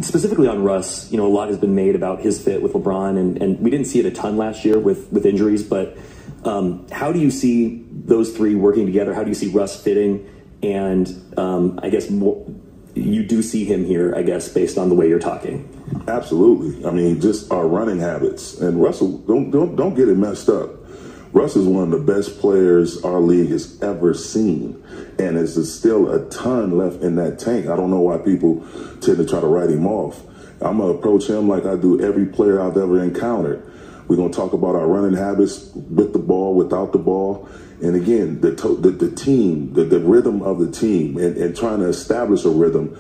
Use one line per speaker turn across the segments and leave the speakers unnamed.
Specifically on Russ, a lot has been made about his fit with LeBron, and we didn't see it a ton last year with injuries, but how do you see those three working together? How do you see Russ fitting? And I guess you do see him here, I guess, based on the way you're talking.
Absolutely. I mean, just our running habits. And Russell, don't get it messed up. Russ is one of the best players our league has ever seen. And there's still a ton left in that tank. I don't know why people tend to try to write him off. I'm going to approach him like I do every player I've ever encountered. We're going to talk about our running habits with the ball, without the ball. And again, the team, the rhythm of the team, and trying to establish a rhythm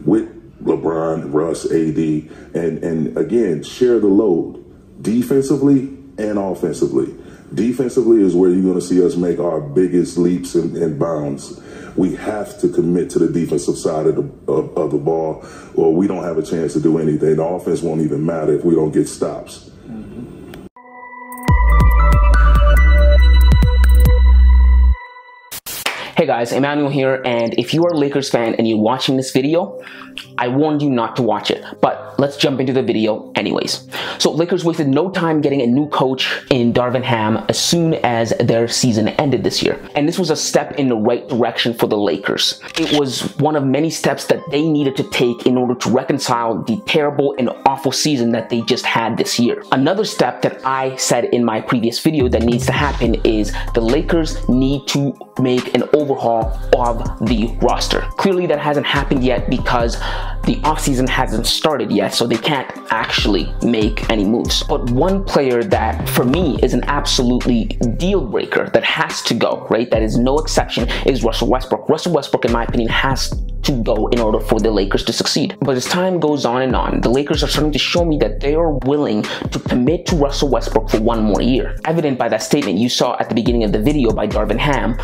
with LeBron, Russ, AD, and again, share the load defensively and offensively. Defensively is where you're going to see us make our biggest leaps and bounds. We have to commit to the defensive side of the ball, or we don't have a chance to do anything. The offense won't even matter if we don't get stops.
Hey guys, Emmanuel here, and if you are a Lakers fan and you're watching this video, I warned you not to watch it, but let's jump into the video anyways. So Lakers wasted no time getting a new coach in Darvin Ham as soon as their season ended this year. And this was a step in the right direction for the Lakers. It was one of many steps that they needed to take in order to reconcile the terrible and awful season that they just had this year. Another step that I said in my previous video that needs to happen is the Lakers need to make an overhaul of the roster. Clearly that hasn't happened yet because the offseason hasn't started yet, so they can't actually make any moves. But one player that for me is an absolutely deal breaker that has to go, right? That is no exception, is Russell Westbrook. Russell Westbrook, in my opinion, has to go in order for the Lakers to succeed. But as time goes on and on, the Lakers are starting to show me that they are willing to commit to Russell Westbrook for one more year. Evident by that statement you saw at the beginning of the video by Darvin Ham,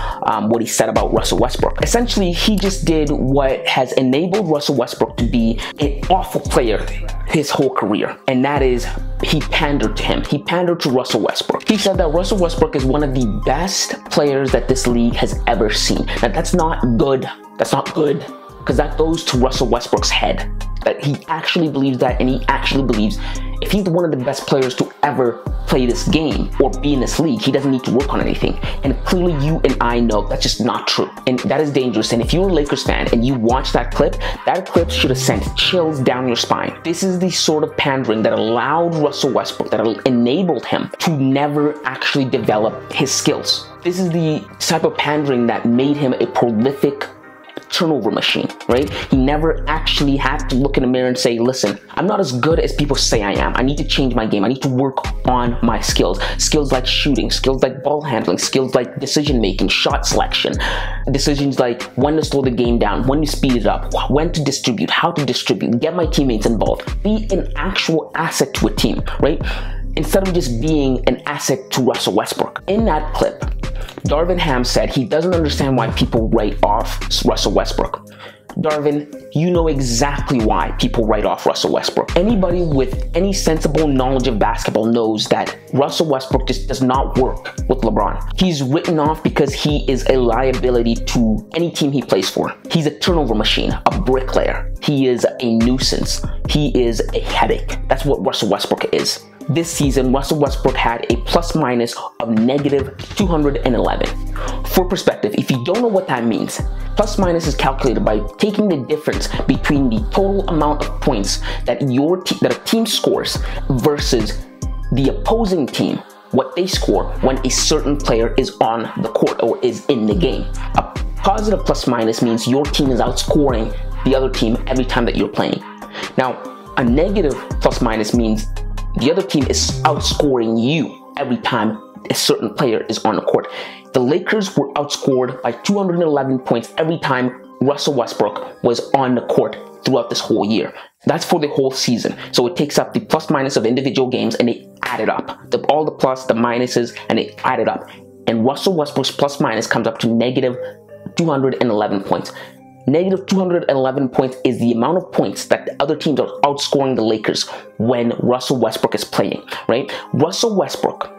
what he said about Russell Westbrook. Essentially, he just did what has enabled Russell Westbrook to be an awful player his whole career, and that is he pandered to him. He pandered to Russell Westbrook. He said that Russell Westbrook is one of the best players that this league has ever seen. Now that's not good. That's not good, because that goes to Russell Westbrook's head. That he actually believes that, and he actually believes if he's one of the best players to ever play this game or be in this league, he doesn't need to work on anything. And clearly you and I know that's just not true. And that is dangerous. And if you're a Lakers fan and you watch that clip should have sent chills down your spine. This is the sort of pandering that allowed Russell Westbrook, that enabled him to never actually develop his skills. This is the type of pandering that made him a prolific turnover machine, right? He never actually had to look in the mirror and say, listen, I'm not as good as people say I am. I need to change my game. I need to work on my skills. Skills like shooting, skills like ball handling, skills like decision making, shot selection, decisions like when to slow the game down, when to speed it up, when to distribute, how to distribute, get my teammates involved, be an actual asset to a team, right? Instead of just being an asset to Russell Westbrook. In that clip, Darvin Ham said he doesn't understand why people write off Russell Westbrook. Darvin, you know exactly why people write off Russell Westbrook. Anybody with any sensible knowledge of basketball knows that Russell Westbrook just does not work with LeBron. He's written off because he is a liability to any team he plays for. He's a turnover machine, a bricklayer. He is a nuisance. He is a headache. That's what Russell Westbrook is. This season, Russell Westbrook had a plus-minus of negative 211. For perspective, if you don't know what that means, plus-minus is calculated by taking the difference between the total amount of points that a team scores versus the opposing team, what they score when a certain player is on the court or is in the game. A positive plus-minus means your team is outscoring the other team every time that you're playing. Now, a negative plus-minus means the other team is outscoring you every time a certain player is on the court. The Lakers were outscored by 211 points every time Russell Westbrook was on the court throughout this whole year. That's for the whole season. So it takes up the plus minus of individual games and they add it up. All the plus, the minuses, and they add it up. And Russell Westbrook's plus minus comes up to negative 211 points. Negative 211 points is the amount of points that the other teams are outscoring the Lakers when Russell Westbrook is playing, right? Russell Westbrook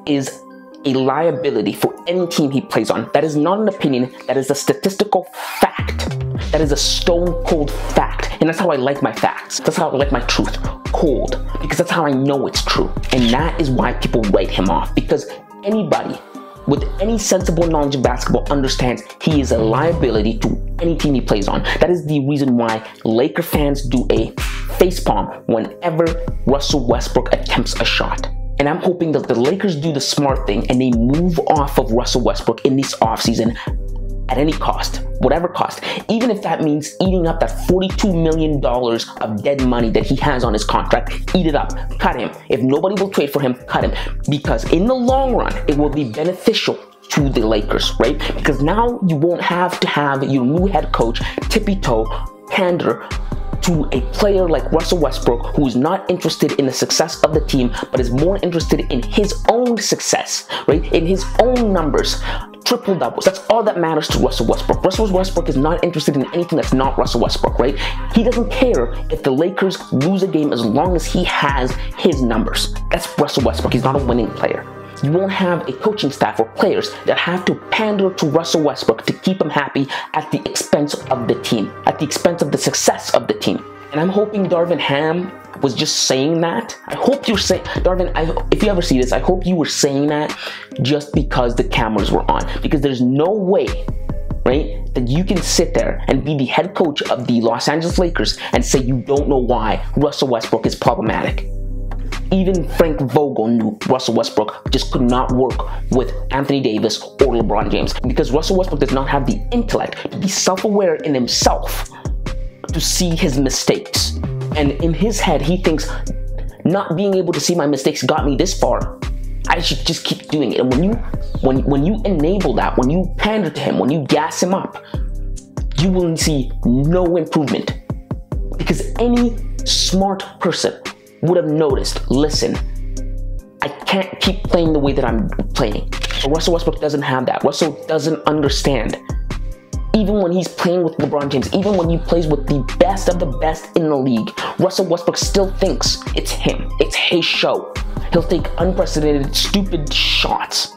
is a liability for any team he plays on. That is not an opinion, that is a statistical fact. That is a stone cold fact. And that's how I like my facts. That's how I like my truth. Cold. Because that's how I know it's true. And that is why people write him off. Because anybody with any sensible knowledge of basketball understands he is a liability to any team he plays on. That is the reason why Laker fans do a facepalm whenever Russell Westbrook attempts a shot. And I'm hoping that the Lakers do the smart thing and they move off of Russell Westbrook in this offseason at any cost, whatever cost, even if that means eating up that $42 million of dead money that he has on his contract. Eat it up, cut him. If nobody will trade for him, cut him. Because in the long run, it will be beneficial to the Lakers, right? Because now you won't have to have your new head coach tippy-toe, pander to a player like Russell Westbrook, who is not interested in the success of the team, but is more interested in his own success, right? In his own numbers. Triple doubles. That's all that matters to Russell Westbrook. Russell Westbrook is not interested in anything that's not Russell Westbrook, right? He doesn't care if the Lakers lose a game as long as he has his numbers. That's Russell Westbrook. He's not a winning player. You won't have a coaching staff or players that have to pander to Russell Westbrook to keep him happy at the expense of the team, at the expense of the success of the team. And I'm hoping Darvin Ham was just saying that. I hope you're saying, Darvin, if you ever see this, I hope you were saying that just because the cameras were on. Because there's no way, right, that you can sit there and be the head coach of the Los Angeles Lakers and say you don't know why Russell Westbrook is problematic. Even Frank Vogel knew Russell Westbrook just could not work with Anthony Davis or LeBron James. Because Russell Westbrook does not have the intellect to be self-aware in himself to see his mistakes. And in his head, he thinks, not being able to see my mistakes got me this far. I should just keep doing it. And when you enable that, when you pander to him, when you gas him up, you will see no improvement. Because any smart person would have noticed, listen, I can't keep playing the way that I'm playing. But Russell Westbrook doesn't have that. Russell doesn't understand. Even when he's playing with LeBron James, even when he plays with the best of the best in the league, Russell Westbrook still thinks it's him. It's his show. He'll take unprecedented, stupid shots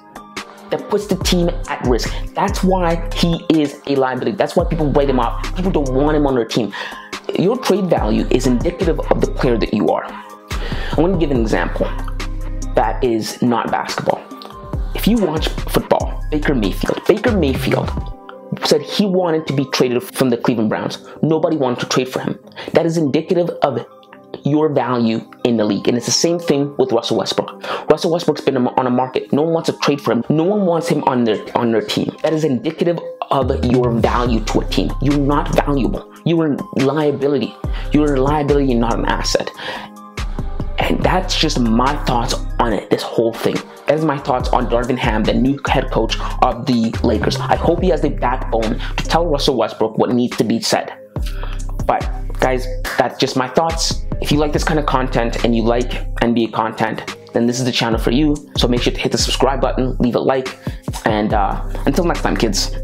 that puts the team at risk. That's why he is a liability. That's why people write him off. People don't want him on their team. Your trade value is indicative of the player that you are. I'm going to give an example that is not basketball. If you watch football, Baker Mayfield said he wanted to be traded from the Cleveland Browns. Nobody wanted to trade for him. That is indicative of your value in the league. And it's the same thing with Russell Westbrook. Russell Westbrook's been on a market. No one wants to trade for him. No one wants him on their team. That is indicative of your value to a team. You're not valuable. You're a liability. You're a liability and not an asset. And that's just my thoughts on it, this whole thing. That is my thoughts on Darvin Ham, the new head coach of the Lakers. I hope he has the backbone to tell Russell Westbrook what needs to be said. But guys, that's just my thoughts. If you like this kind of content and you like NBA content, then this is the channel for you. So make sure to hit the subscribe button, leave a like, and until next time, kids.